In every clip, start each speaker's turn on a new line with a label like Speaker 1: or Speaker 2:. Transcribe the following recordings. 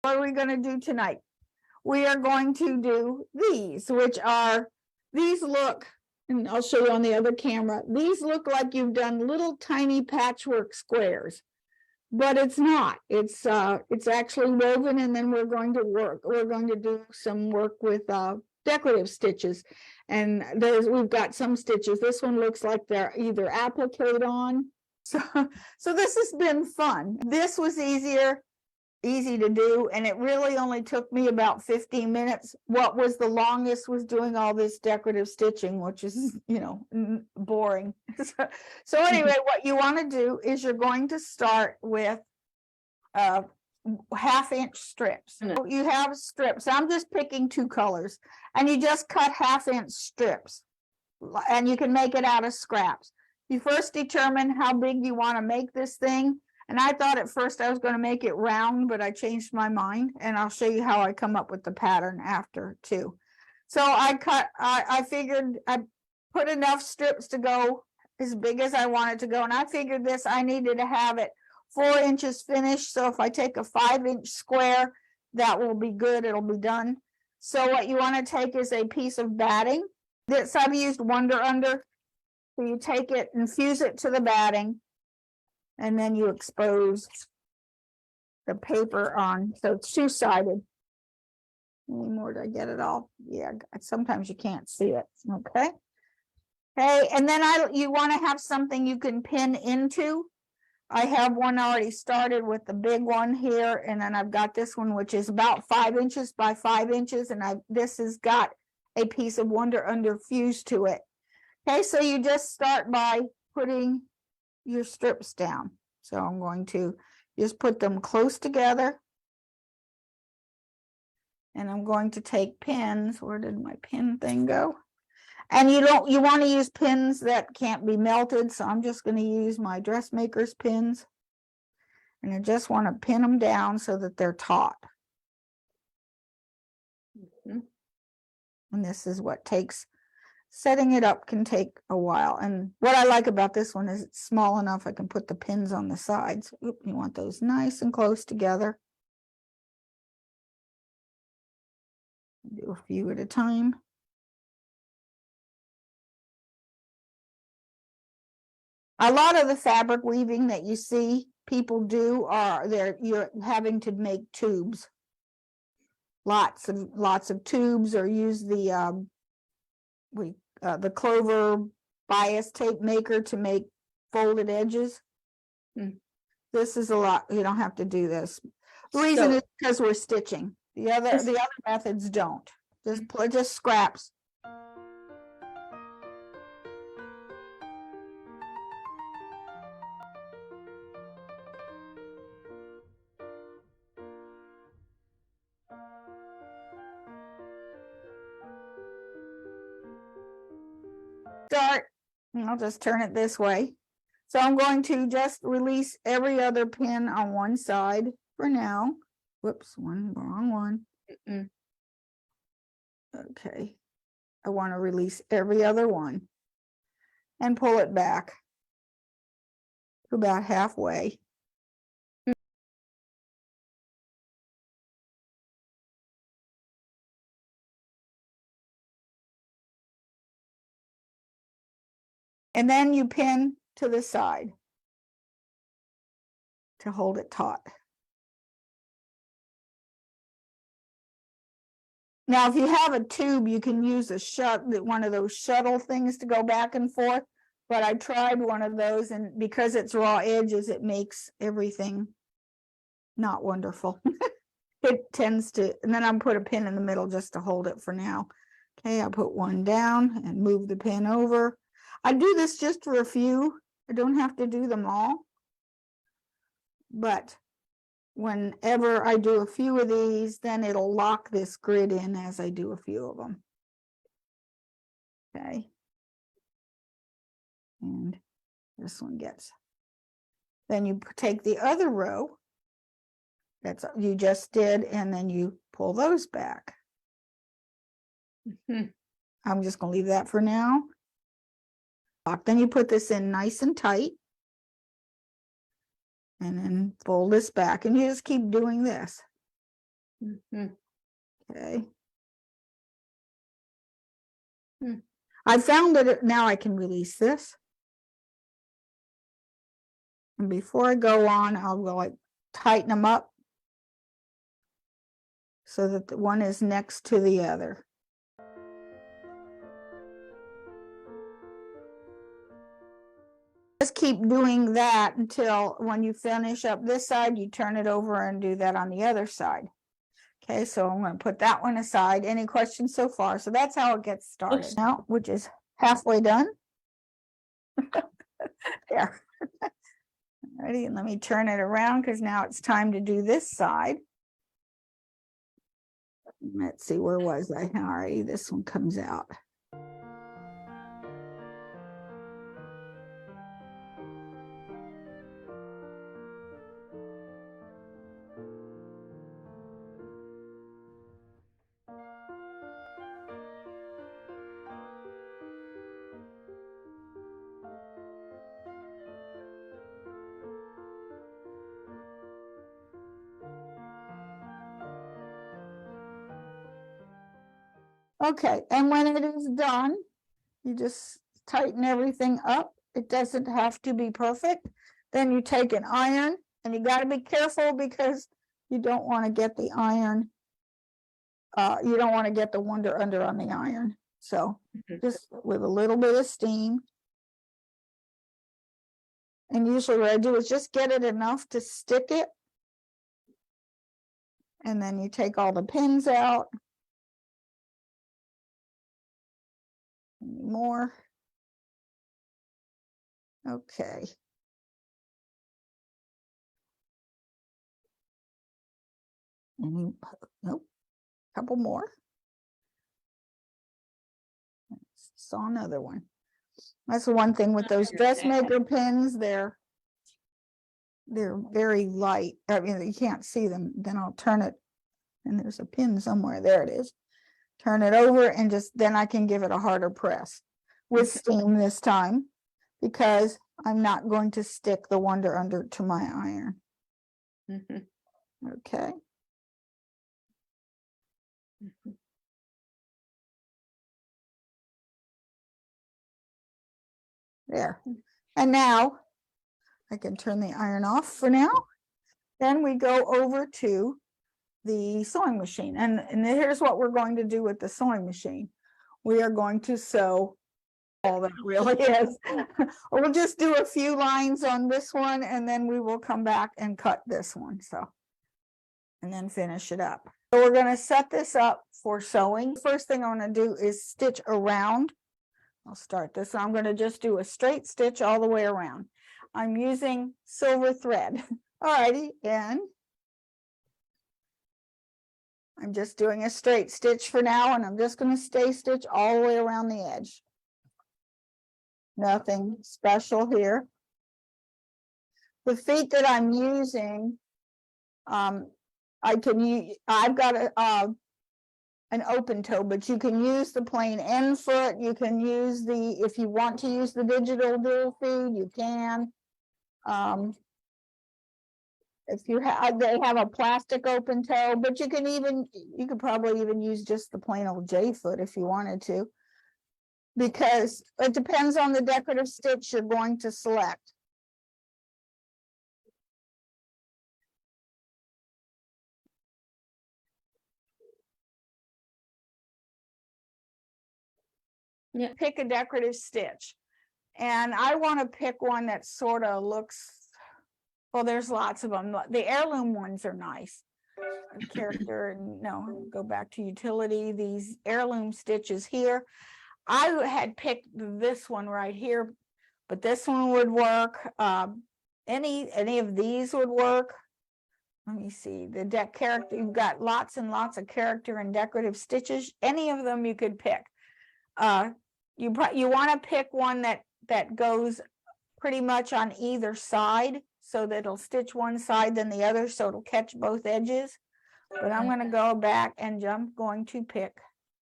Speaker 1: What are we going to do tonight? We are going to do these, which are, these look, and I'll show you on the other camera, these look like you've done little tiny patchwork squares, but it's not. It's actually woven, and then we're going to do some work with decorative stitches. And we've got some stitches. This one looks like they're either appliqued on. So this has been fun. This was easy to do, and it really only took me about 15 minutes. What was the longest was doing all this decorative stitching, which is, boring. So anyway, what you want to do is you're going to start with 1/2-inch strips. So you have strips. I'm just picking 2 colors, and you just cut 1/2-inch strips, and you can make it out of scraps. You first determine how big you want to make this thing. And I thought at first I was going to make it round, but I changed my mind, and I'll show you how I come up with the pattern after too. So I figured I put enough strips to go as big as I wanted to go. And I figured I needed to have it 4 inches finished. So if I take a 5-inch square, that will be good. It'll be done. So what you want to take is a piece of batting. This I've used Wonder Under. So you take it, infuse it to the batting, and then you expose the paper on. So it's 2-sided. Any more? Did I get it all? Yeah, sometimes you can't see it. Okay. Okay, and then you want to have something you can pin into. I have one already started with the big one here, and then I've got this one, which is about 5 inches by 5 inches, and this has got a piece of Wonder Under fused to it. Okay, so you just start by putting your strips down. So I'm going to just put them close together, and I'm going to take pins. Where did my pin thing go? And you want to use pins that can't be melted, so I'm just going to use my dressmaker's pins, and I just want to pin them down so that they're taut. And this is what setting it up can take a while. And what I like about this one is it's small enough I can put the pins on the sides. Oop, you want those nice and close together. Do a few at a time. A lot of the fabric weaving that you see people do you're having to make tubes. Lots of tubes, or use the clover bias tape maker to make folded edges. This is a lot. You don't have to do this. The reason is because we're stitching. The other methods don't. Just scraps. Start, and I'll just turn it this way. So I'm going to just release every other pin on one side for now. Whoops, wrong one. Okay, I want to release every other one and pull it back to about halfway. And then you pin to the side to hold it taut. Now, if you have a tube, you can use one of those shuttle things to go back and forth. But I tried one of those, and because it's raw edges, it makes everything not wonderful. It tends to, and then I'll put a pin in the middle just to hold it for now. Okay, I'll put one down and move the pin over. I do this just for a few. I don't have to do them all. But whenever I do a few of these, then it'll lock this grid in as I do a few of them. Okay. And this one gets. Then you take the other row that's you just did, and then you pull those back. I'm just going to leave that for now. Then you put this in nice and tight, and then fold this back, and you just keep doing this. Okay. I found that now I can release this. And before I go on, I'll go like tighten them up so that the one is next to the other. Just keep doing that until when you finish up this side, you turn it over and do that on the other side. Okay, so I'm going to put that one aside. Any questions so far? So that's how it gets started now, which is halfway done. There. Ready, and let me turn it around because now it's time to do this side. Let's see, where was I? Alrighty, this one comes out. Okay, and when it is done, you just tighten everything up. It doesn't have to be perfect. Then you take an iron, and you got to be careful because you don't want to get the iron. You don't want to get the wonder under on the iron. So just with a little bit of steam. And usually what I do is just get it enough to stick it. And then you take all the pins out. More. Okay. Nope. Couple more. Saw another one. That's the one thing with those dressmaker pins. They're very light. I mean, you can't see them. Then I'll turn it, and there's a pin somewhere. There it is. Turn it over, and just then I can give it a harder press with steam this time, because I'm not going to stick the wonder under to my iron. Okay. There. And now I can turn the iron off for now. Then we go over to the sewing machine. And here's what we're going to do with the sewing machine. We are going to sew all that really is. We'll just do a few lines on this one, and then we will come back and cut this one. So, and then finish it up. So we're going to set this up for sewing. First thing I'm going to do is stitch around. I'll start this. I'm going to just do a straight stitch all the way around. I'm using silver thread. Alrighty, and I'm just doing a straight stitch for now, and I'm just going to stay stitch all the way around the edge. Nothing special here. The feet that I'm using, I've got an open toe, but you can use the plain end foot. You can use if you want to use the digital dual feed, you can. If you they have a plastic open toe, but you could probably even use just the plain old J foot if you wanted to, because it depends on the decorative stitch you're going to select. Yeah. Pick a decorative stitch, and I want to pick one that sort of looks, well, there's lots of them. The heirloom ones are nice. Character, no, go back to utility. These heirloom stitches here, I had picked this one right here, but this one would work. Any of these would work. Let me see, the character, you've got lots and lots of character and decorative stitches. Any of them you could pick. You want to pick one that goes pretty much on either side, so that it'll stitch one side then the other, so it'll catch both edges. But I'm going to go back and I'm going to pick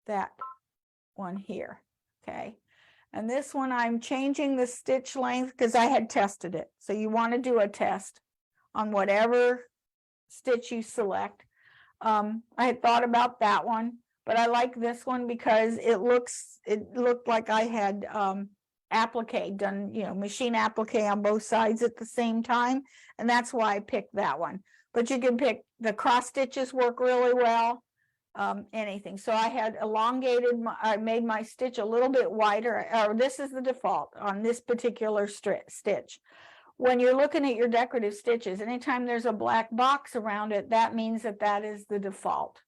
Speaker 1: that one here. Okay, and this one I'm changing the stitch length because I had tested it. So you want to do a test on whatever stitch you select. I had thought about that one, but I like this one because it looked like I had applique done, machine applique on both sides at the same time, and that's why I picked that one. But you can pick the cross stitches, work really well, anything. So I had I made my stitch a little bit wider, or this is the default on this particular stitch. When you're looking at your decorative stitches, anytime there's a black box around it, that means that is the default.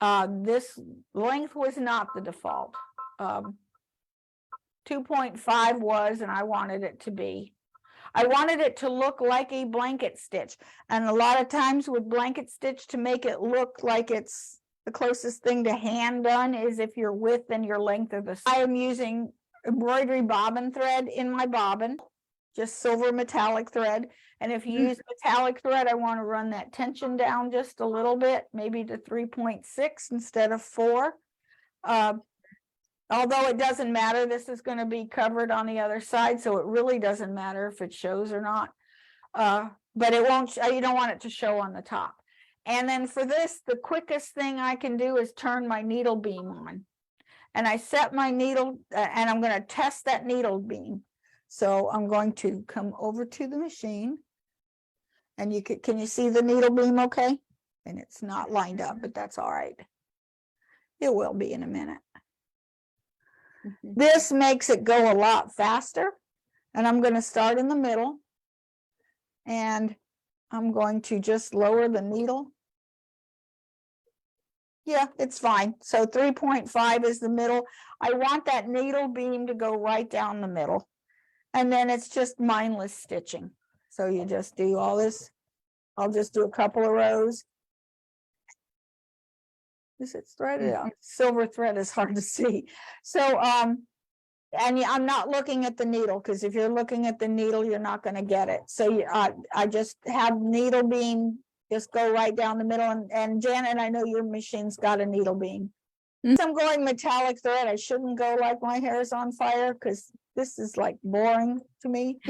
Speaker 1: This length was not the default. 2.5 was, and I wanted it to be. I wanted it to look like a blanket stitch. And a lot of times with blanket stitch, to make it look like it's the closest thing to hand done is if your width and your length are the same. I am using embroidery bobbin thread in my bobbin, just silver metallic thread. And if you use metallic thread, I want to run that tension down just a little bit, maybe to 3.6 instead of 4. Although it doesn't matter, this is going to be covered on the other side, so it really doesn't matter if it shows or not. But it won't, you don't want it to show on the top. And then for this, the quickest thing I can do is turn my needle beam on. And I set my needle, and I'm going to test that needle beam. So I'm going to come over to the machine. And can you see the needle beam okay? And it's not lined up, but that's all right. It will be in a minute. This makes it go a lot faster, and I'm going to start in the middle, and I'm going to just lower the needle. Yeah, it's fine. So 3.5 is the middle. I want that needle beam to go right down the middle, and then it's just mindless stitching. So you just do all this. I'll just do a couple of rows. Is it threaded out? Silver thread is hard to see. So, and I'm not looking at the needle, because if you're looking at the needle, you're not going to get it. So I just have needle beam just go right down the middle. And Janet, I know your machine's got a needle beam. So I'm going metallic thread. I shouldn't go like my hair is on fire, because this is like boring to me.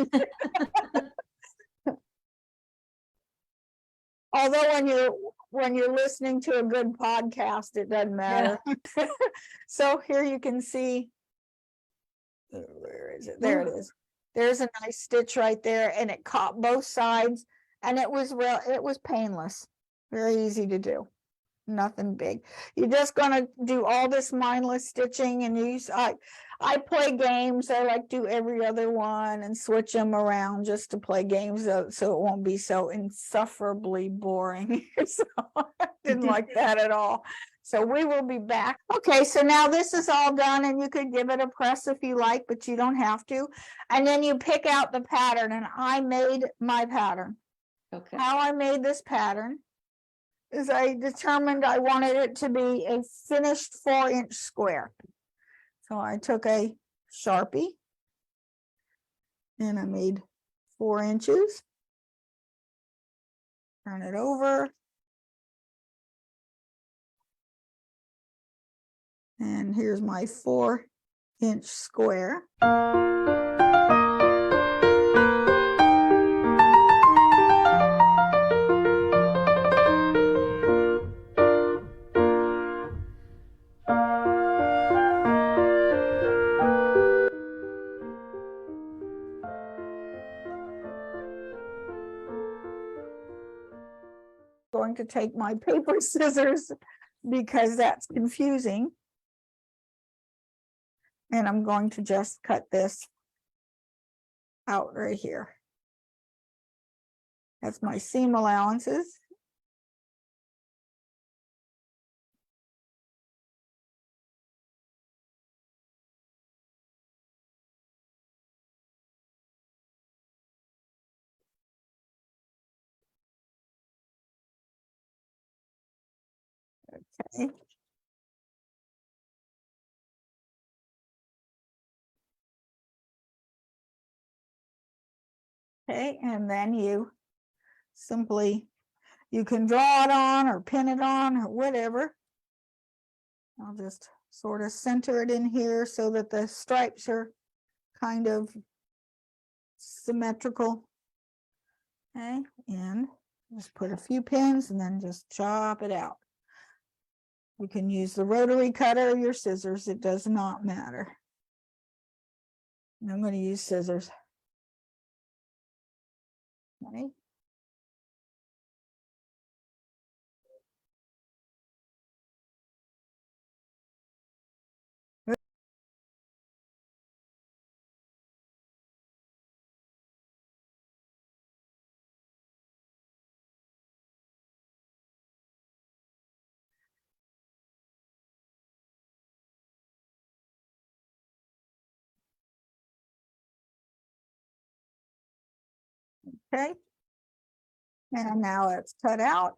Speaker 1: Although when you're listening to a good podcast, it doesn't matter. Yeah. So here you can see, where is it? There it is. There's a nice stitch right there, and it caught both sides, and it was painless, very easy to do. Nothing big. You're just going to do all this mindless stitching, and I play games. I like do every other one and switch them around just to play games, so it won't be so insufferably boring. So I didn't like that at all. So we will be back. Okay, so now this is all done, and you could give it a press if you like, but you don't have to. And then you pick out the pattern, and I made my pattern. Okay. How I made this pattern is I determined I wanted it to be a finished 4-inch square. So I took a Sharpie and I made 4 inches. Turn it over. And here's my 4-inch square. Going to take my paper scissors because that's confusing. And I'm going to just cut this out right here. That's my seam allowances. Okay. Okay, and then you can draw it on or pin it on or whatever. I'll just sort of center it in here so that the stripes are kind of symmetrical. Okay, and Just put a few pins and then just chop it out. You can use the rotary cutter or your scissors. It does not matter. I'm going to use scissors. Okay. Okay. And now it's cut out.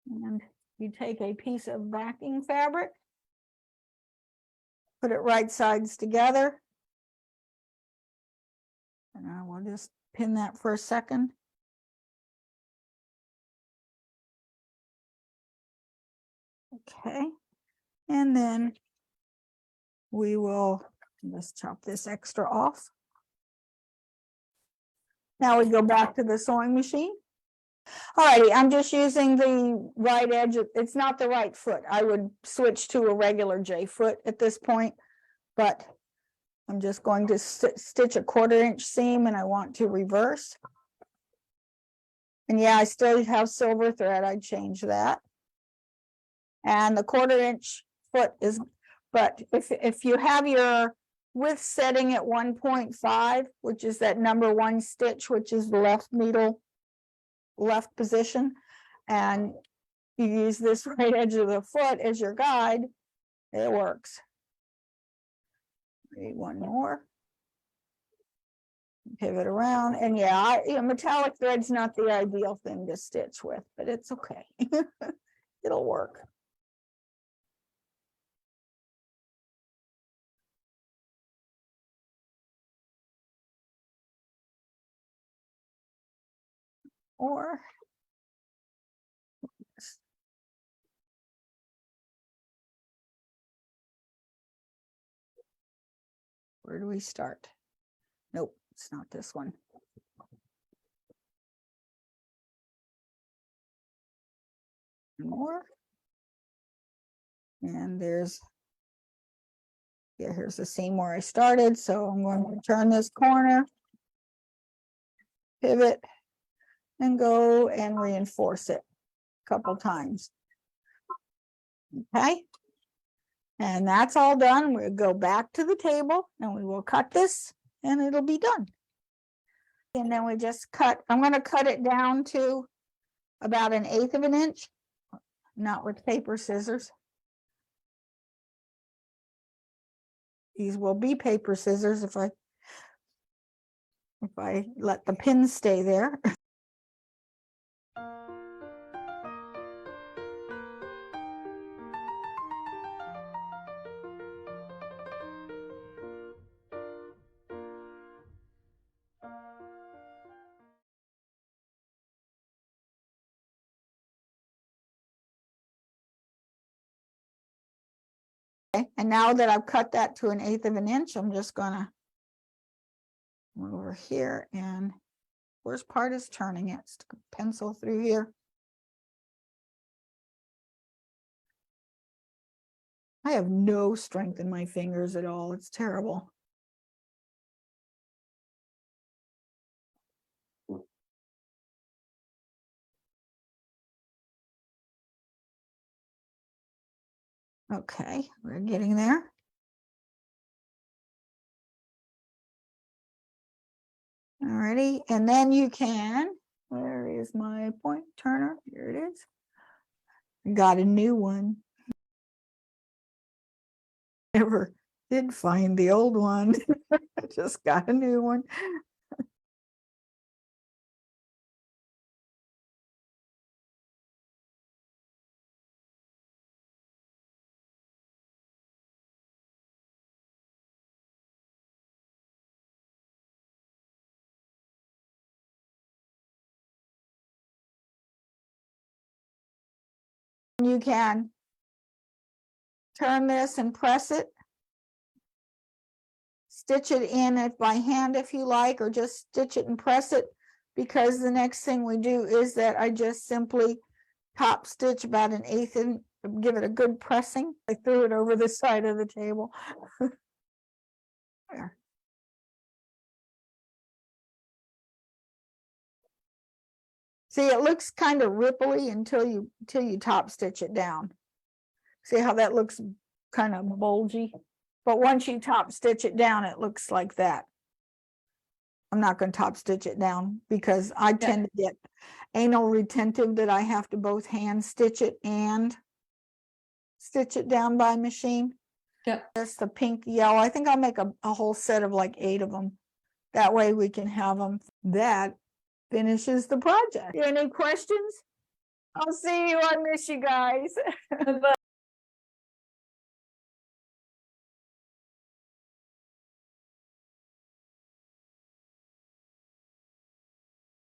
Speaker 1: And you take a piece of backing fabric, put it right sides together. And I will just pin that for a second. Okay. And then we will just chop this extra off. Now we go back to the sewing machine. Alrighty, I'm just using the right edge. It's not the right foot. I would switch to a regular J foot at this point, but I'm just going to stitch a 1/4 inch seam, and I want to reverse. And yeah, I still have silver thread. I'd change that. And the 1/4 inch foot is, but if you have your width setting at 1.5, which is that number 1 stitch, which is the left needle, left position, and you use this right edge of the foot as your guide, it works. Read one more. Pivot around, and yeah, metallic thread's not the ideal thing to stitch with, but it's okay. It'll work. Or where do we start? Nope, it's not this one. More. And there's, yeah, here's the seam where I started. So I'm going to turn this corner, pivot, and go and reinforce it a couple times. Okay. And that's all done. We'll go back to the table and we will cut this and it'll be done. And then we just cut, I'm going to cut it down to about 1/8 of an inch, not with paper scissors. These will be paper scissors if I let the pin stay there. Okay, and now that I've cut that to 1/8 of an inch, I'm just gonna come over here, and worst part is turning it. Stick a pencil through here. I have no strength in my fingers at all. It's terrible. Okay, we're getting there. Alrighty, and then you can, where is my point turner? Here it is. Got a new one. Never did find the old one. I just got a new one. You can turn this and press it. Stitch it in it by hand if you like, or just stitch it and press it. because the next thing we do is that I just simply top stitch about 1/8 and give it a good pressing. I threw it over the side of the table. There. See, it looks kind of ripply until you top stitch it down. See how that looks kind of bulgy? But once you top stitch it down, it looks like that. I'm not going to top stitch it down because I tend to get anal retentive that I have to both hand stitch it and stitch it down by machine.
Speaker 2: Yep.
Speaker 1: That's the pink, yellow. I think I'll make a whole set of like 8 of them. That way we can have them. That finishes the project. Any questions? I'll see you. I miss you guys.
Speaker 2: Bye-bye.